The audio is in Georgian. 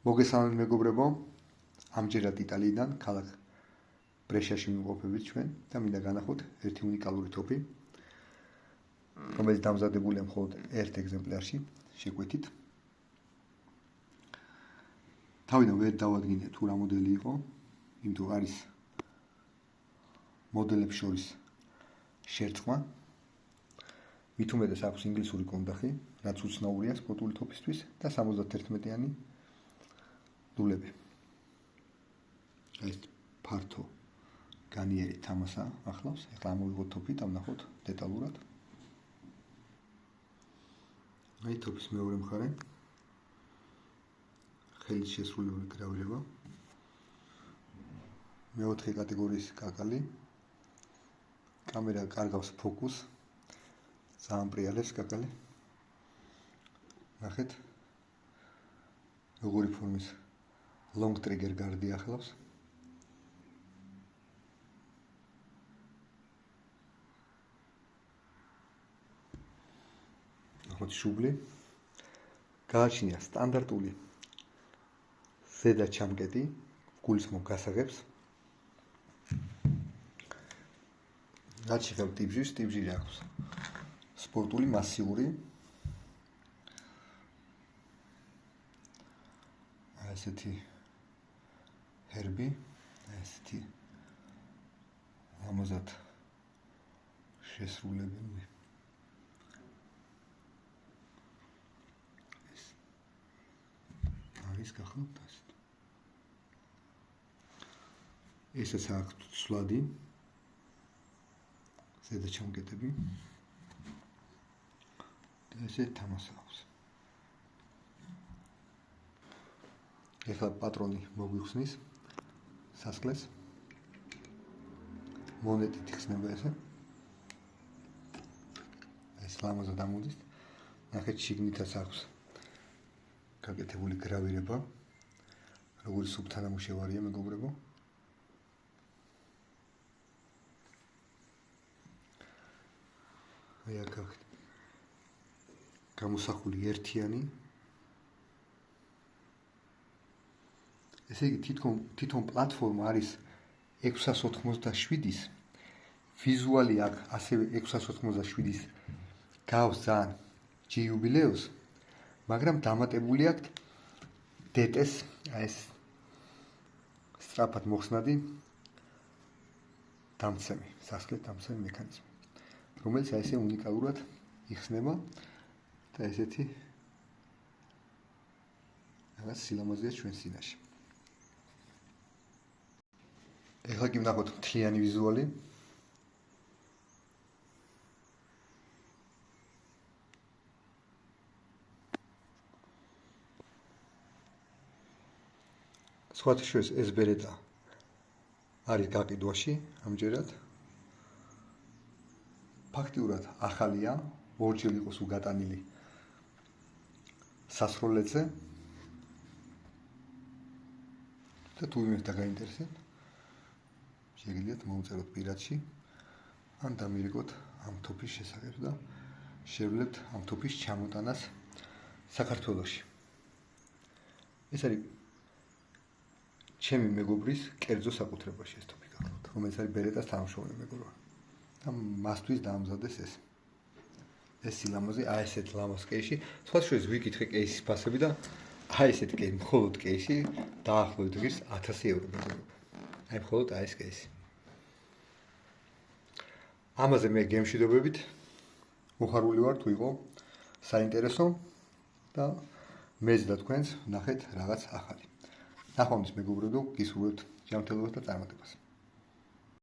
მოგესალმებით მეგობრებო, ამჯერად იტალიიდან, ქალაქ ბრეშაში ვიმყოფებით ჩვენ და მინდა განახოთ ერთი უნიკალური ტოპი, რომელიც დამზადებულია მხოლოდ ერთ ეგზემპლარში, შეკვეთით. თავიდან ვერ დავადგინე თუ რა მოდელი იყო, იმიტომ არის მოდელებს შორის შერწყმა. მით უმეტეს აქვს ინგლისური კონდახი, რაც უცნაურია სპორტული ტოპისთვის და 71-იანი დულები. ეს ფართო განიერი თამასა ახლავს. ახლა ამოვიღოთ ტოპი და ვნახოთ დეტალურად. აი ტოპის მეორე მხარე. ხელით შესრულებული გრავირება. მეოთხე კატეგორიის კაკალი. კამერა კარგავს ფოკუსს. ძალიან პრიალებს კაკალი. ნახეთ. როგორი ფორმის long trigger guard-ი ახლავს. ნახოთ შუბლი. გააჩნია სტანდარტული ზედა ჩამკეტი, გულისხმობ გასაღებს. რაც შეეხება ტიბჟირს, ტიბჟირი აქვს სპორტული, მასიური. ესეთი ჰერბი, ესეთი ამოზად შესრულებული. ეს არის გახლავთ ასეთ. ესაც აქვს ცვლადი ზედა ჩამკეტები და ესე თამასა აქვს. ეხლა პატრონი მოგვიხსნის სასკლეს. მონეტით იხსნება ესე. ეს ლამაზად ამოდის. ნახეთ შიგნითაც აქვს გაკეთებული გრავირება. როგორი სუბთანამუშევარია მეგობრებო. აი აქ აქვს გამოსახული ერთიანი. ესე იგი თვითონ პლატფორმა არის 687-ის, ვიზუალი აქვს ასევე 687-ის გავს ძალიან ჯიუბილეოს, მაგრამ დამატებული აქვს DT-ს, ეს სწრაფად მოხსნადი დამცემი, სასკლე დამცემი მექანიზმი, რომელიც ესე უნიკალურად იხსნება და ესეთი რაღაც სილამაზეა ჩვენ წინაშე. ეხლა კი ვნახოთ მთლიანი ვიზუალი. სხვათა შორის ეს ბერეტა არის გაყიდვაში ამჯერად. ფაქტიურად ახალია, ორჯერ იყოს უგატანილი სასროლედზე. და თუ ვინმეს დაგაინტერესებთ, შეგიძლიათ მოუწეროთ პირადში, ან დამირეკოთ ამ ტოპის შესახებ და შევლეთ ამ ტოპის ჩამოტანას საქართველოში. ეს არის ჩემი მეგობრის კერძო საკუთრებაში ეს ტოპი გახლავთ, რომელიც არის ბერეტას თანამშრომელი მეგობრა. და მასთვის დაამზადეს ეს. ეს სილამაზე, აი ესეთ ლამაზ კეისში, სხვათა შორის ვიკითხე კეისის ფასები და აი ესეთ კეისი, მხოლოდ კეისი დაახლოებით ღირს 1000 euро მეგობრებო. აი მხოლოდ აი ეს კეისი. ამაზე მე გემშვიდობებით. მოხარული ვარ თუ იყო საინტერესო და მეც და თქვენს ნახეთ რაღაც ახალი. ნახვამდის მეგობრებო, გისურვებთ ჯანმრთელობას და წარმატებას.